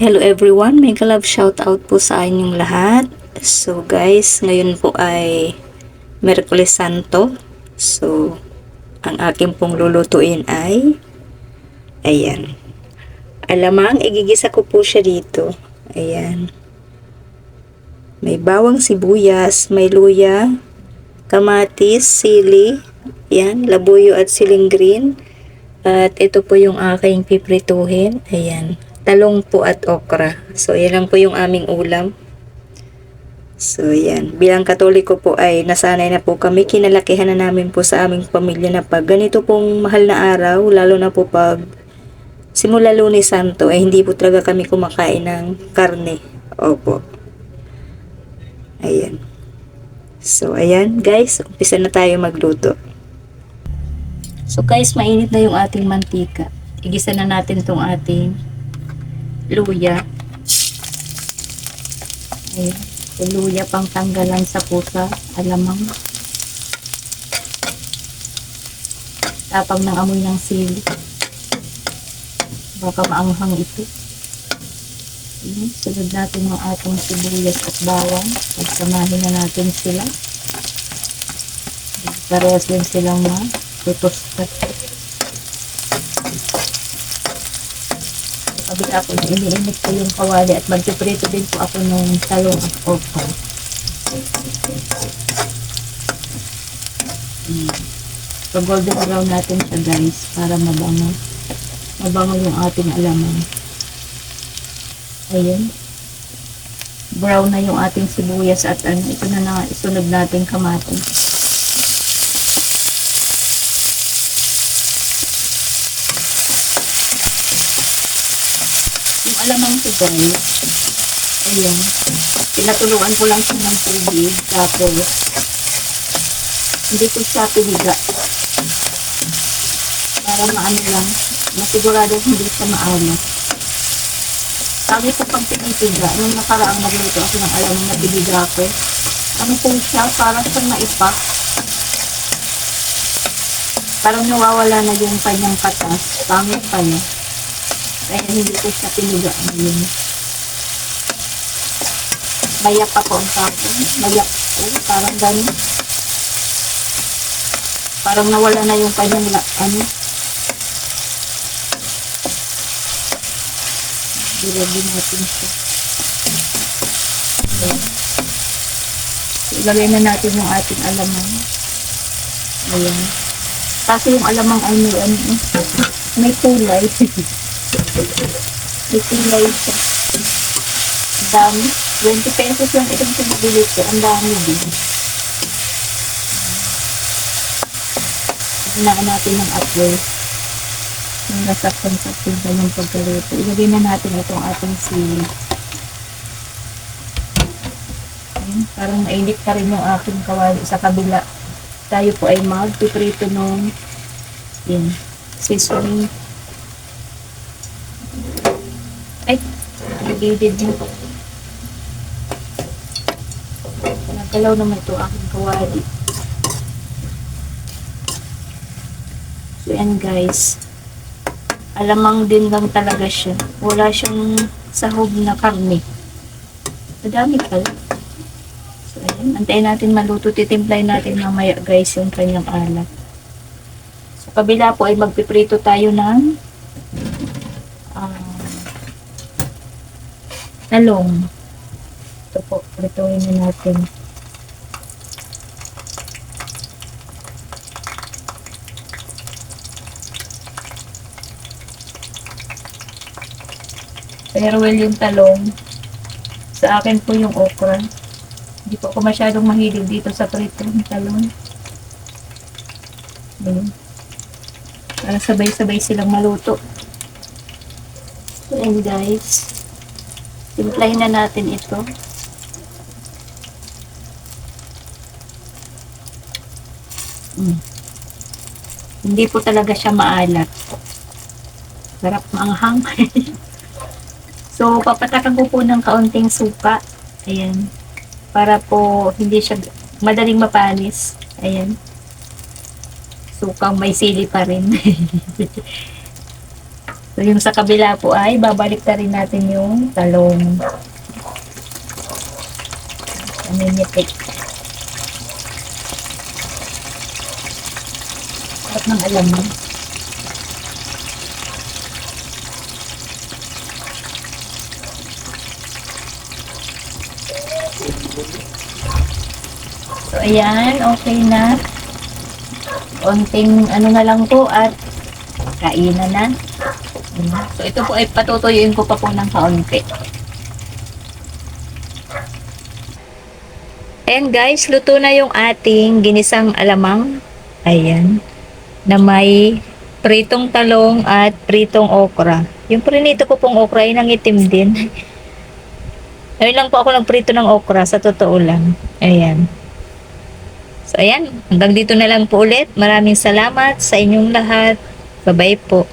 Hello everyone, mega love shout out po sa inyong lahat. So guys, ngayon po ay Miyerkules Santo. So, ang akin pong lulutuin ay ayan. Alamang, igigisa ko po siya dito. Ayan. May bawang sibuyas, may luya, kamatis, sili, ayan, labuyo at siling green. At ito po yung aking piprituhin. Ayan. Talong po at okra. So, yan lang po yung aming ulam. So, yan. Bilang Katoliko po ay nasanay na po kami. Kinalakihan na namin po sa aming pamilya na pag ganito pong mahal na araw, lalo na po pag simula Lunes Santo, ay hindi po talaga kami kumakain ng karne. Opo. Ayan. So, ayan guys. Umpisa na tayo magluto. So guys, mainit na yung ating mantika. Igisa na natin itong ating luya. Ayan. Yung luya pang tanggalan sa pusa, alamang. Tapang ng amoy ng sili. Baka maanghang ito. Ayan. Sunod natin yung ating sibuyas at bawang. Pagsamahin na natin sila. Parehas din silang tutostat. Kabila po, iniinit ko yung kawali at magpiprito din po ako ng talong at okra. So, golden brown natin siya guys para mabango. Mabango yung ating alamang. Ayan. Brown na yung ating sibuyas at ito na isunod natin kamatis. Alamang ito guys, ayan, pinatuluan ko lang siya ng tubig, tapos hindi ko siya piniga para maano lang, masigurado hindi siya maalat. Sabi ko pag pinipiga, nung nakaraang magluto ako ng alamang na piniga ko, ano po siya, parang siyang maipak, parang nawawala na yung kanyang katas, pangit pa niya. Kaya hindi ko siya piniga ngayon. Mayak ako ang tapon. Mayak ko. Parang gano'n. Parang nawala na yung kanyang Dilagin natin siya. Ayan. Ilagay na natin yung ating alamang. Ayan. Kasi yung alamang ay may kulay. May kulay siya. Ang dami. 20 pesos lang itong pinabili ko. Ang dami din. Hinaan natin ng apple. Yung nasaktan-saktan pa yung pagkaluto. Ilagay na natin itong ating sili. Parang nainit pa rin yung aking kawali sa kabila. Tayo po ay magpiprito ng seasoning. Ay, nagigid niyo. Nagkalaw naman ito aking kawali. So, yan guys. Alamang din lang talaga siya. Wala siyang sahog na karne. Madami pala. So, ayan. Antayin natin maluto. Titimplay natin mamaya guys yung kanyang alat. Sa kabila po ay magpiprito tayo ng talong. Ito po, prituhin na natin. Pero well yung talong. Sa akin po yung okra. Hindi po ako masyadong mahilig dito sa prito ng talong. Ayan. Para sabay-sabay silang maluto. So, and guys, timplahin na natin ito. Hindi po talaga siya maalat. Sarap maanghang. So, papatakan ko po ng kaunting suka. Ayan. Para po hindi siya madaling mapanis. Ayan. Sukang may sili pa rin. So, So, yung sa kabila po ay babalik na rin natin yung talong. Namimitik. Sarap ng alam mo. So, ayan. Okay na. Konting ano na lang po at kainan na. So, ito po ay patutuyuin ko pa po ng kaunti. Ayan guys, luto na yung ating ginisang alamang. Ayan. Na may pritong talong at pritong okra. Yung prinito ko pong okra ay nangitim din. Ngayon lang po ako nagprito ng okra, sa totoo lang. Ayan. So, ayan. Hanggang dito na lang po ulit. Maraming salamat sa inyong lahat. Bye-bye po.